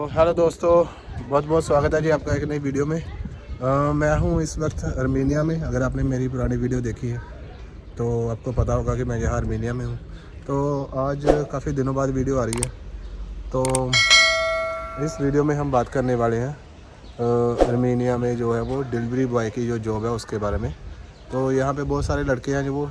तो हेलो दोस्तों, बहुत बहुत स्वागत है जी आपका एक नई वीडियो में। मैं हूं इस वक्त आर्मेनिया में। अगर आपने मेरी पुरानी वीडियो देखी है तो आपको पता होगा कि मैं यहाँ आर्मेनिया में हूं। तो आज काफ़ी दिनों बाद वीडियो आ रही है। तो इस वीडियो में हम बात करने वाले हैं आर्मेनिया में जो है वो डिलीवरी बॉय की जो जॉब है उसके बारे में। तो यहाँ पे बहुत सारे लड़के हैं जो वो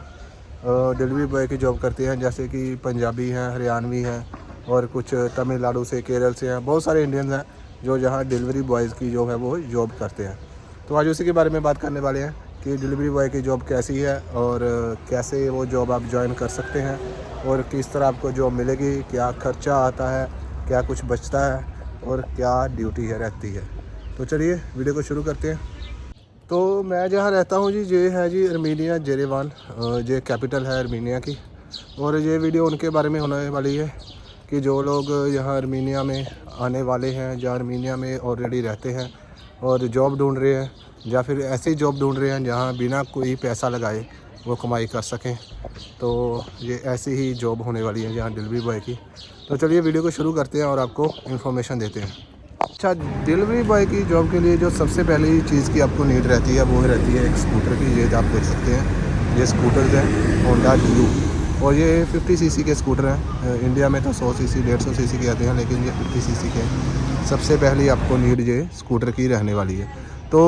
डिलीवरी बॉय की जॉब करते हैं, जैसे कि पंजाबी हैं, हरियाणवी हैं और कुछ तमिलनाडु से, केरल से हैं। बहुत सारे इंडियंस हैं जो यहाँ डिलीवरी बॉयज़ की जो है वो जॉब करते हैं। तो आज उसी के बारे में बात करने वाले हैं कि डिलीवरी बॉय की जॉब कैसी है और कैसे वो जॉब आप ज्वाइन कर सकते हैं और किस तरह आपको जॉब मिलेगी, क्या खर्चा आता है, क्या कुछ बचता है और क्या ड्यूटी है रहती है। तो चलिए वीडियो को शुरू करते हैं। तो मैं जहाँ रहता हूँ जी, ये है जी आर्मेनिया, येरेवान, ये कैपिटल है आर्मेनिया की। और ये वीडियो उनके बारे में होने वाली है कि जो लोग यहाँ आर्मेनिया में आने वाले हैं, जो आर्मेनिया में ऑलरेडी रहते हैं और जॉब ढूंढ रहे हैं, या फिर ऐसी जॉब ढूंढ रहे हैं जहाँ बिना कोई पैसा लगाए वो कमाई कर सकें। तो ये ऐसी ही जॉब होने वाली है यहाँ डिलीवरी बॉय की। तो चलिए वीडियो को शुरू करते हैं और आपको इन्फॉर्मेशन देते हैं। अच्छा, डिलीवरी बॉय की जॉब के लिए जो सबसे पहली चीज़ की आपको नीड रहती है वो रहती है एक स्कूटर की। ये आप देख सकते हैं, ये स्कूटर्स हैं होंडा यू, और ये 50 सीसी के स्कूटर हैं। इंडिया में तो 100 सीसी 150 सीसी के आते हैं, लेकिन ये 50 सीसी के। सबसे पहली आपको नीड ये स्कूटर की रहने वाली है। तो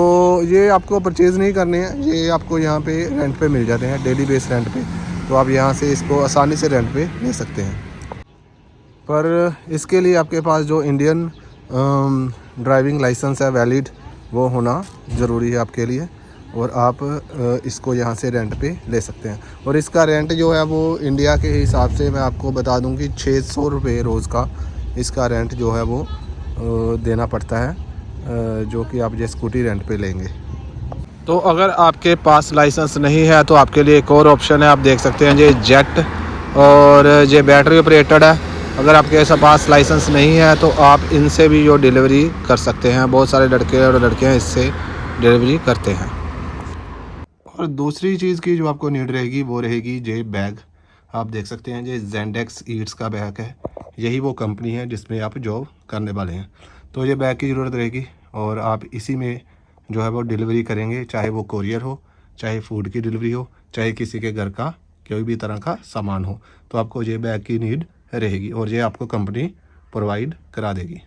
ये आपको परचेज़ नहीं करने हैं, ये आपको यहाँ पे रेंट पे मिल जाते हैं, डेली बेस रेंट पे। तो आप यहाँ से इसको आसानी से रेंट पे ले सकते हैं। पर इसके लिए आपके पास जो इंडियन ड्राइविंग लाइसेंस है वैलिड, वो होना ज़रूरी है आपके लिए, और आप इसको यहाँ से रेंट पे ले सकते हैं। और इसका रेंट जो है वो इंडिया के हिसाब से मैं आपको बता दूं कि 600 रुपये रोज़ का इसका रेंट जो है वो देना पड़ता है, जो कि आप ये स्कूटी रेंट पे लेंगे। तो अगर आपके पास लाइसेंस नहीं है तो आपके लिए एक और ऑप्शन है, आप देख सकते हैं ये जेट, और ये बैटरी ऑपरेटेड है। अगर आपके पास लाइसेंस नहीं है तो आप इनसे भी जो डिलीवरी कर सकते हैं। बहुत सारे लड़के और लड़कियां इससे डिलीवरी करते हैं। और दूसरी चीज़ की जो आपको नीड रहेगी वो रहेगी ये बैग। आप देख सकते हैं ये जेंडेक्स ईट्स का बैग है। यही वो कंपनी है जिसमें आप जॉब करने वाले हैं। तो ये बैग की ज़रूरत रहेगी और आप इसी में जो है वो डिलीवरी करेंगे, चाहे वो कोरियर हो, चाहे फूड की डिलीवरी हो, चाहे किसी के घर का कोई भी तरह का सामान हो। तो आपको ये बैग की नीड रहेगी और ये आपको कंपनी प्रोवाइड करा देगी।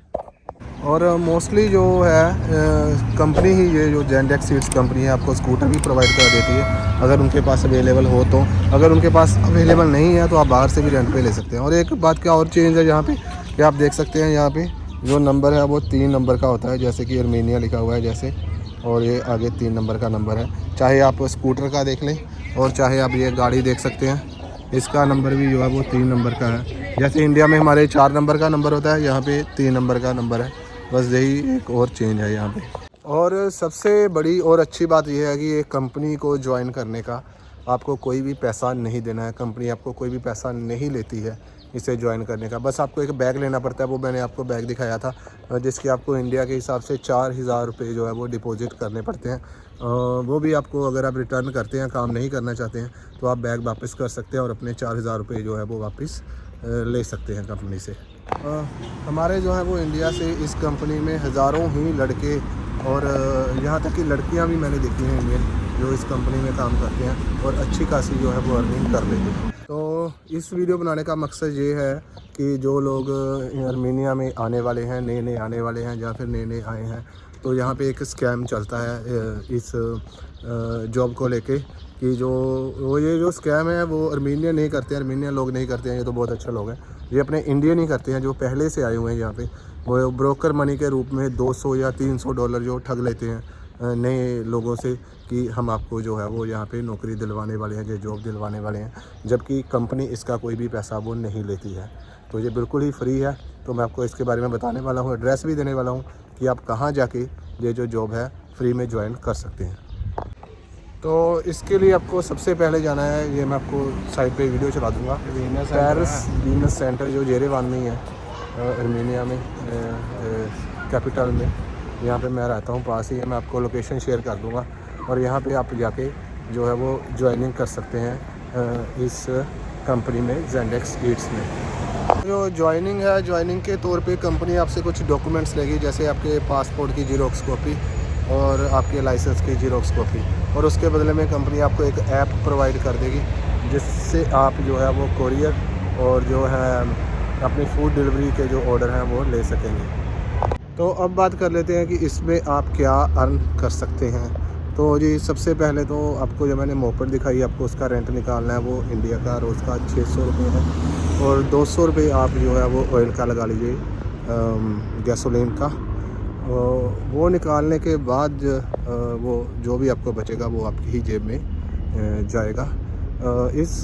और मोस्टली जो है कंपनी ही, ये जो जेंडेक्स सीट्स कंपनी है, आपको स्कूटर भी प्रोवाइड करा देती है अगर उनके पास अवेलेबल हो तो। अगर उनके पास अवेलेबल नहीं है तो आप बाहर से भी रेंट पे ले सकते हैं। और एक बात क्या और चेंज है यहाँ पे कि आप देख सकते हैं यहाँ पे जो नंबर है वो 3 नंबर का होता है, जैसे कि आर्मेनिया लिखा हुआ है जैसे, और ये आगे 3 नंबर का नंबर है। चाहे आप स्कूटर का देख लें और चाहे आप ये गाड़ी देख सकते हैं, इसका नंबर भी जो है वो 3 नंबर का है। जैसे इंडिया में हमारे 4 नंबर का नंबर होता है, यहाँ पे 3 नंबर का नंबर है। बस यही एक और चेंज है यहाँ पे। और सबसे बड़ी और अच्छी बात यह है कि ये कंपनी को ज्वाइन करने का आपको कोई भी पैसा नहीं देना है। कंपनी आपको कोई भी पैसा नहीं लेती है इसे ज्वाइन करने का। बस आपको एक बैग लेना पड़ता है, वो मैंने आपको बैग दिखाया था, जिसकी आपको इंडिया के हिसाब से 4000 रुपये जो है वो डिपॉजिट करने पड़ते हैं। वो भी आपको अगर आप रिटर्न करते हैं, काम नहीं करना चाहते हैं, तो आप बैग वापस कर सकते हैं और अपने 4000 रुपये जो है वो वापस ले सकते हैं कंपनी से। हमारे जो है वो इंडिया से इस कंपनी में हज़ारों ही लड़के और यहाँ तक कि लड़कियाँ भी मैंने देखी हैं इंडियन, जो इस कंपनी में काम करते हैं और अच्छी खासी जो है वो अर्निंग कर लेते हैं। तो इस वीडियो बनाने का मकसद ये है कि जो लोग आर्मेनिया में आने वाले हैं, नए नए आने वाले हैं या फिर नए नए आए हैं, तो यहाँ पे एक स्कैम चलता है इस जॉब को लेके कि ये जो स्कैम है वो आर्मेनिया नहीं करते हैं, आर्मेनियन लोग नहीं करते हैं, ये तो बहुत अच्छे लोग हैं। ये अपने इंडियन ही करते हैं जो पहले से आए हुए हैं यहाँ पे। वो ब्रोकर मनी के रूप में 200 या 300 डॉलर जो ठग लेते हैं नए लोगों से कि हम आपको जो है वो यहाँ पे नौकरी दिलवाने वाले हैं, जो जॉब दिलवाने वाले हैं, जबकि कंपनी इसका कोई भी पैसा वो नहीं लेती है। तो ये बिल्कुल ही फ्री है। तो मैं आपको इसके बारे में बताने वाला हूँ, एड्रेस भी देने वाला हूँ कि आप कहाँ जाके ये जो जॉब है फ्री में ज्वाइन कर सकते हैं। तो इसके लिए आपको सबसे पहले जाना है, ये मैं आपको साइड पे वीडियो चला दूँगा, पेरिस बिजनेस सेंटर जो येरेवान में ही है, आर्मेनिया में, कैपिटल में। यहाँ पे मैं रहता हूँ, पास ही है। मैं आपको लोकेशन शेयर कर दूँगा और यहाँ पे आप जाके जो है वो ज्वाइनिंग कर सकते हैं इस कंपनी में, जेंडेक्स ईट्स में। जो ज्वाइनिंग है, ज्वाइनिंग के तौर पे कंपनी आपसे कुछ डॉक्यूमेंट्स लेगी, जैसे आपके पासपोर्ट की जीरोक्स कॉपी और आपके लाइसेंस की जीरोक्स कॉपी, और उसके बदले में कंपनी आपको एक ऐप प्रोवाइड कर देगी जिससे आप जो है वो कोरियर और जो है अपनी फूड डिलीवरी के जो ऑर्डर हैं वो ले सकेंगे। तो अब बात कर लेते हैं कि इसमें आप क्या अर्न कर सकते हैं। तो जी सबसे पहले तो आपको जो मैंने मोपेड दिखाई, आपको उसका रेंट निकालना है, वो इंडिया का रोज़ का 600 रुपये है, और 200 रुपये आप जो है वो ऑयल का लगा लीजिए, गैसोलीन का। वो निकालने के बाद वो जो भी आपको बचेगा वो आपकी ही जेब में जाएगा। इस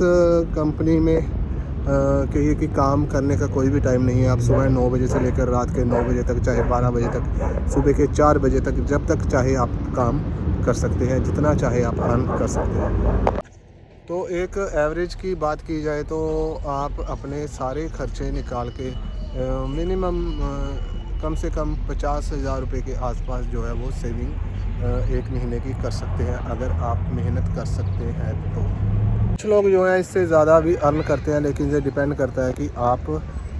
कंपनी में कहिए कि काम करने का कोई भी टाइम नहीं है। आप सुबह 9 बजे से लेकर रात के 9 बजे तक, चाहे 12 बजे तक, सुबह के 4 बजे तक, जब तक चाहे आप काम कर सकते हैं, जितना चाहे आप अर्न कर सकते हैं। तो एक एवरेज की बात की जाए तो आप अपने सारे खर्चे निकाल के मिनिमम कम से कम 50,000 रुपये के आसपास जो है वो सेविंग एक महीने की कर सकते हैं, अगर आप मेहनत कर सकते हैं तो। कुछ लोग जो है इससे ज़्यादा भी अर्न करते हैं, लेकिन ये डिपेंड करता है कि आप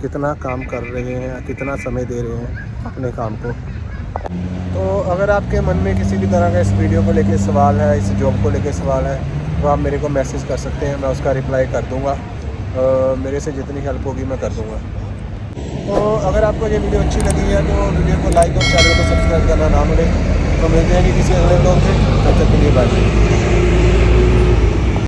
कितना काम कर रहे हैं, कितना समय दे रहे हैं अपने काम को। तो अगर आपके मन में किसी भी तरह का इस वीडियो को लेके सवाल है, इस जॉब को लेके सवाल है, तो आप मेरे को मैसेज कर सकते हैं, मैं उसका रिप्लाई कर दूँगा। मेरे से जितनी हेल्प होगी मैं कर दूँगा। तो अगर आपको ये वीडियो अच्छी लगी है तो वीडियो को लाइक और चैनल को सब्सक्राइब करना ना भूलें। तो मिलते हैं कि किसी अगले ब्लॉग में, तब तक के लिए बाय।